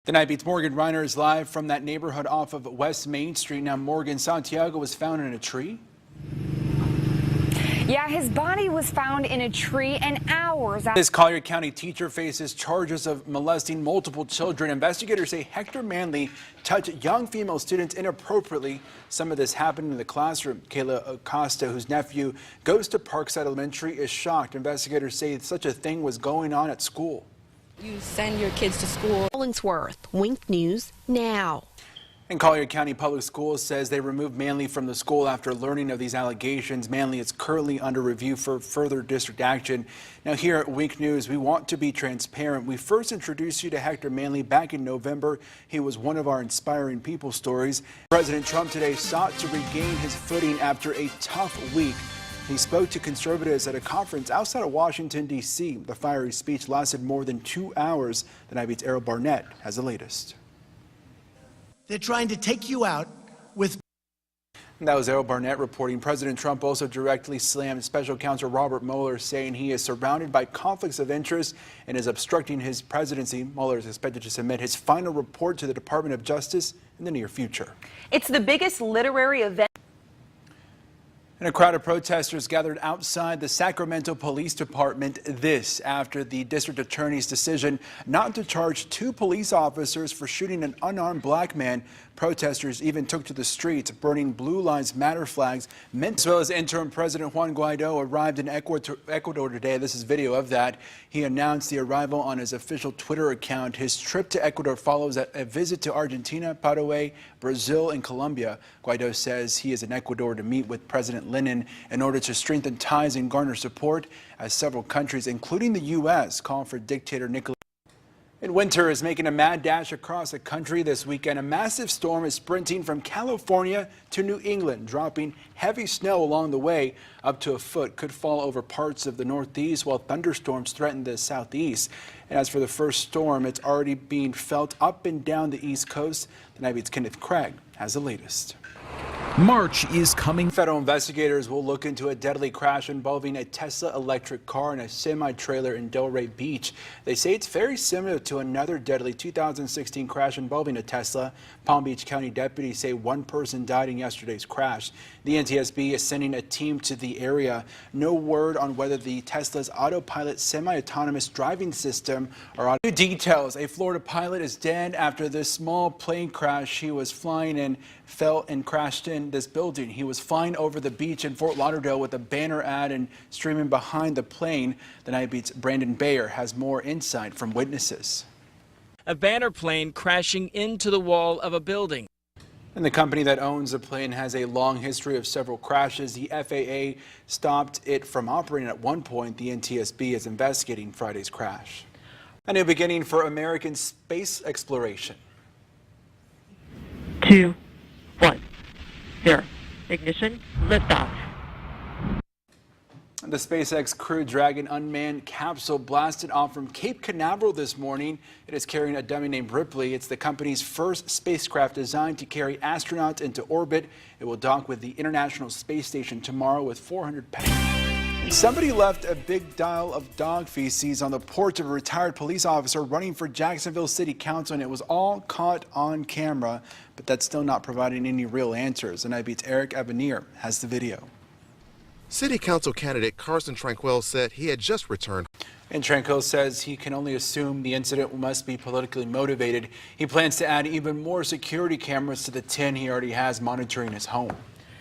The Nightbeat's Morgan Reiner is live from that neighborhood off of West Main Street. Now, Morgan, Santiago was found in a tree. Yeah, his body was found in a tree and hours after. This Collier County teacher faces charges of molesting multiple children. Investigators say Hector Manley touched young female students inappropriately. Some of this happened in the classroom. Kayla Acosta, whose nephew goes to Parkside Elementary, is shocked. Investigators say such a thing was going on at school. You send your kids to school. Hollingsworth, Wink News now. And Collier County Public Schools says they removed Manley from the school after learning of these allegations. Manley is currently under review for further district action. Now here at Wink News, we want to be transparent. We first introduced you to Hector Manley back in November. He was one of our inspiring people stories. President Trump today sought to regain his footing after a tough week. He spoke to conservatives at a conference outside of Washington, D.C. The fiery speech lasted more than 2 hours. The Nightbeat's Errol Barnett has the latest. They're trying to take you out with. That was Errol Barnett reporting. President Trump also directly slammed Special Counsel Robert Mueller, saying he is surrounded by conflicts of interest and is obstructing his presidency. Mueller is expected to submit his final report to the Department of Justice in the near future. It's the biggest literary event. And a crowd of protesters gathered outside the Sacramento Police Department, this after the district attorney's decision not to charge 2 police officers for shooting an unarmed black man. Protesters even took to the streets, burning Blue Lives Matter flags. As well as interim President Juan Guaido arrived in Ecuador today. This is video of that. He announced the arrival on his official Twitter account. His trip to Ecuador follows a visit to Argentina, Paraguay, Brazil, and Colombia. Guaido says he is in Ecuador to meet with President Lenin in order to strengthen ties and garner support as several countries, including the U.S., call for dictator Nicolas. And winter is making a mad dash across the country this weekend. A massive storm is sprinting from California to New England, dropping heavy snow along the way. Up to a foot could fall over parts of the Northeast, while thunderstorms threaten the Southeast. And as for the first storm, it's already being felt up and down the East Coast. The Nightbeat's Kenneth Craig has the latest. March is coming. Federal investigators will look into a deadly crash involving a Tesla electric car and a semi-trailer in Delray Beach. They say it's very similar to another deadly 2016 crash involving a Tesla. Palm Beach County deputies say 1 person died in yesterday's crash. The NTSB is sending a team to the area. No word on whether the Tesla's autopilot semi-autonomous driving system are. New details: a Florida pilot is dead after this small plane crash. He was flying and fell and crashed in this building. He was flying over the beach in Fort Lauderdale with a banner ad and streaming behind the plane. The Nightbeat's Brandon Bayer has more insight from witnesses. A banner plane crashing into the wall of a building. And the company that owns the plane has a long history of several crashes. The FAA stopped it from operating at one point. The NTSB is investigating Friday's crash. A new beginning for American space exploration. 2, 1, 0. Ignition, liftoff. The SpaceX Crew Dragon unmanned capsule blasted off from Cape Canaveral this morning. It is carrying a dummy named Ripley. It's the company's first spacecraft designed to carry astronauts into orbit. It will dock with the International Space Station tomorrow with 400 passengers. Somebody left a big dial of dog feces on the porch of a retired police officer running for Jacksonville City Council, and it was all caught on camera, but that's still not providing any real answers. And Nightbeat's Eric Evanier has the video. City Council candidate Carson Tranquil said he had just returned. And Tranquil says he can only assume the incident must be politically motivated. He plans to add even more security cameras to the 10 he already has monitoring his home.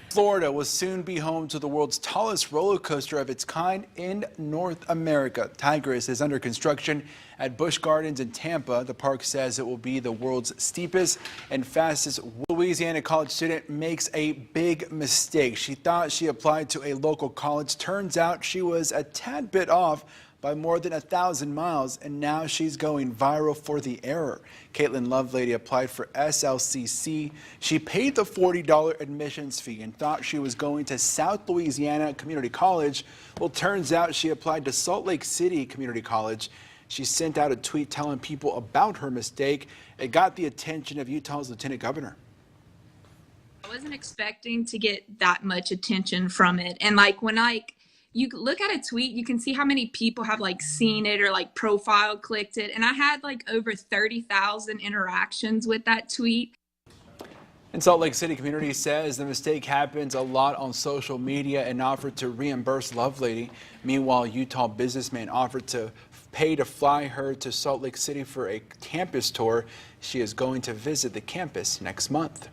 Florida will soon be home to the world's tallest roller coaster of its kind in North America. Tigris is under construction at Busch Gardens in Tampa. The park says it will be the world's steepest and fastest. Louisiana college student makes a big mistake. She thought she applied to a local college. Turns out she was a tad bit off by more than 1,000 miles, and now she's going viral for the error. Caitlin Lovelady applied for SLCC. She paid the $40 admissions fee and thought she was going to South Louisiana Community College. Well, turns out she applied to Salt Lake City Community College. She sent out a tweet telling people about her mistake. It got the attention of Utah's Lieutenant Governor. I wasn't expecting to get that much attention from it. And like when I You look at a tweet, you can see how many people have like seen it or like profile clicked it. And I had like over 30,000 interactions with that tweet. And Salt Lake City community says the mistake happens a lot on social media and offered to reimburse Lovelady. Meanwhile, Utah businessman offered to pay to fly her to Salt Lake City for a campus tour. She is going to visit the campus next month.